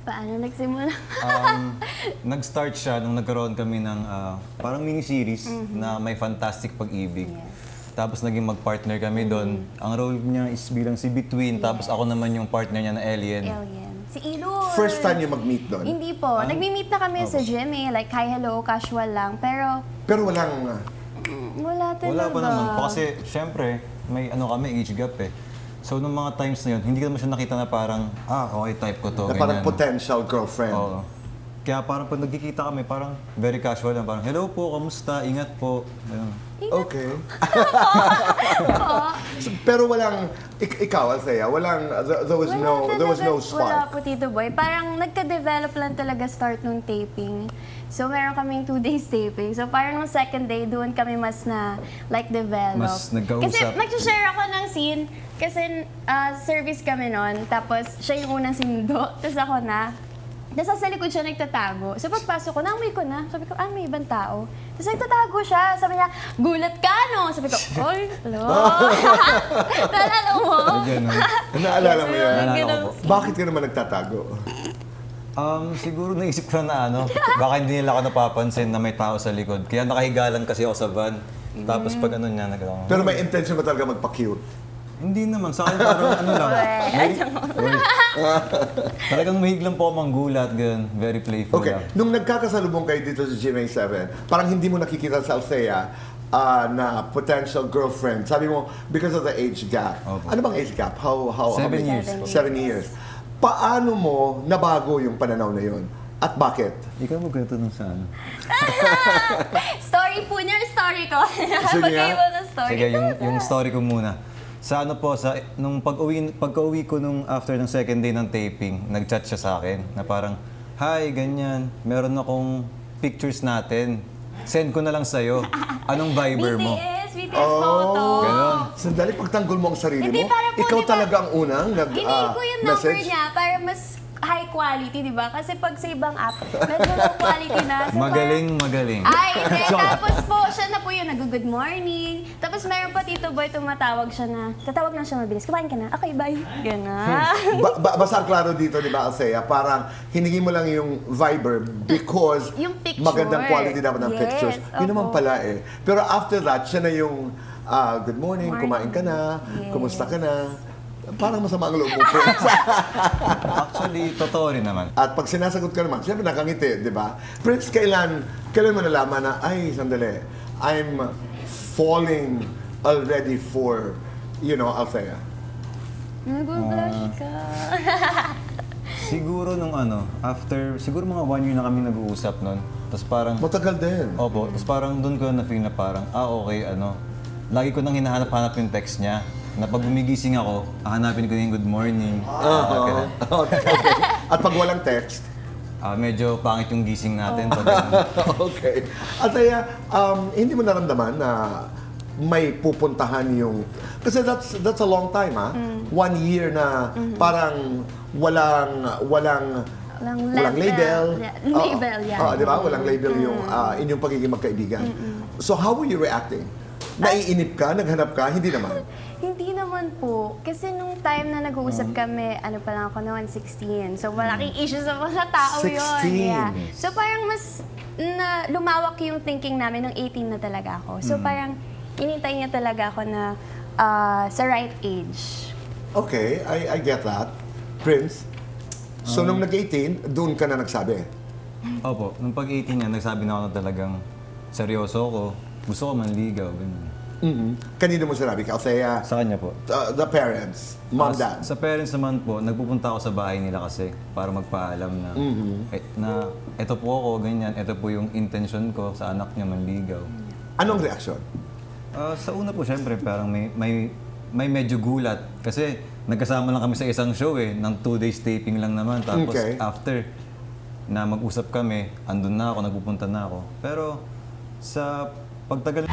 Paano nagsimula? Nag-start siya nung nagkaroon kami ng parang mini-series na may fantastic pag-ibig. Tapos naging mag-partner kami doon. Ang role niya is bilang si Between, tapos ako naman yung partner niya na Alien. Alien. Si Ilur. First time you mag-meet doon? Hindi po. Nagmi-meet na kami sa gym eh. Like, hi, hello, casual lang. Pero, Pero walang... wala talaga. Wala pa naman po kasi syempre may kami age gap eh. So nung mga times na yun, hindi ko naman siya nakita na parang, okay, type ko to. na parang ganyan. potential girlfriend. Oo. Kaya parang pag nagkikita kami, parang very casual lang. Parang, hello po, kamusta? Ingat po. Ayun. Okay. Pero walang... Ikaw, Althea, walang... There was no Wala spark. po, Tito Boy. Parang nagka-develop lang talaga start nung taping. So, meron kaming 2 days taping. So, parang nung second day, doon kami mas na, like, develop. Mas nagkausap. Kasi mag-share ako ng scene. Kasi service kami noon. Tapos, siya yung unang sinundo. Tapos ako na. Tapos sa likod siya nagtatago. So pagpasok ko, naamoy ko na. Sabi ko, may ibang tao. Tapos nagtatago siya. Sabi niya, gulat ka, no? Sabi ko, oy, hello. Naalala mo? Naalala mo yan? Naalala ko po. Bakit ka naman nagtatago? Siguro naisip ko na baka hindi nila ako napapansin na may tao sa likod. Kaya nakahiga lang kasi ako sa van. Tapos pag niya, Pero may intention ba talaga magpa-cute? Hindi naman, sa akin parang lang. Talagang mahig lang po ako manggulat, ganun. Very playful Okay. lang. Nung nagkakasalubong kayo dito sa GMA7, parang hindi mo nakikita sa Althea na potential girlfriend. Sabi mo, because of the age gap. Opo. Ano bang age gap? How 7 many? years. 7 years. Paano mo nabago yung pananaw na yun? At bakit? Ikaw magkwento nung sa Story po niya, story ko. Sige Magkaiba nga. ng story. Sige, yung story ko muna. Sa nung pag-uwi ko nung after ng second day ng taping, nag-chat siya sa akin na parang, hi, ganyan, meron akong pictures natin. Send ko na lang sa'yo. Anong Viber mo? BTS photo. Ganon. Sandali, pagtanggol mo ang sarili Hindi, mo, para po, ikaw di ba, talaga ang unang Hinihil ko yung number message. niya para mas high quality, di ba? Kasi pag sa ibang app, medyo low quality na. So Magaling. Ay, hindi. Tapos po, siya na po yung nag-good morning. Tapos meron pa Tito Boy, tumatawag siya na, tatawag na siya mabilis. Kumain ka na? Okay, bye. Gano'n. Basta ang klaro dito, di ba, Althea? Parang hiningin mo lang yung Viber because Yung picture. magandang quality dapat ng Yes, pictures. Yun naman opo. pala eh. Pero after that, siya na yung good morning, kumain ka na, Yes. kumusta ka na. Parang masama ang loob mo, Prince. Actually, totoo rin naman. At pag sinasagot ka naman, siyempre nakangiti, di ba? Prince, kailan mo nalaman na, ay, sandali, I'm falling already for, Althea? Nag-blush ka. Siguro nung siguro mga 1 year na kami nag-uusap nun. Tapos parang, Matagal din. opo, tapos parang doon ko na-feel na parang, okay, lagi ko nang hinahanap-hanap yung text niya. Na pag gumigising ako, hahanapin ko na yung good morning. Ganun. Okay. At pag walang text, Medyo pangit yung gising natin. okay. At hindi mo naramdaman na may pupuntahan yung... Kasi that's a long time, ha? 1 year na parang walang label. Label, yeah. Di ba? Walang label yung inyong pagiging magkaibigan. So how were you reacting? Naiinip ka? Naghanap ka? Hindi naman. Hindi naman po. Kasi nung time na nag-uusap kami, pa lang ako noon, 16. So, malaking issue sa mga tao 16. yun. Yeah. So, parang mas lumawak yung thinking namin nung 18 na talaga ako. So, parang inintay niya talaga ako na sa right age. Okay, I get that. Prince, so nung nag-18, doon ka na nagsabi? Opo, nung pag-18 niya, nagsabi na ako na talagang seryoso ko. Gusto ko manligaw. Ganun. Kanino mo sinabi? Althea? Sa kanya po. The parents, mom, dad. Sa parents naman po, nagpupunta ako sa bahay nila kasi para magpaalam na na eto po ako, ganyan, eto po yung intention ko sa anak niya manligaw. Anong reaksyon? Sa una po, syempre, parang may medyo gulat. Kasi nagkasama lang kami sa isang show ng 2 days taping lang naman. Tapos Okay. after na mag-usap kami, andun na ako, nagpupunta na ako. Pero sa pagtagal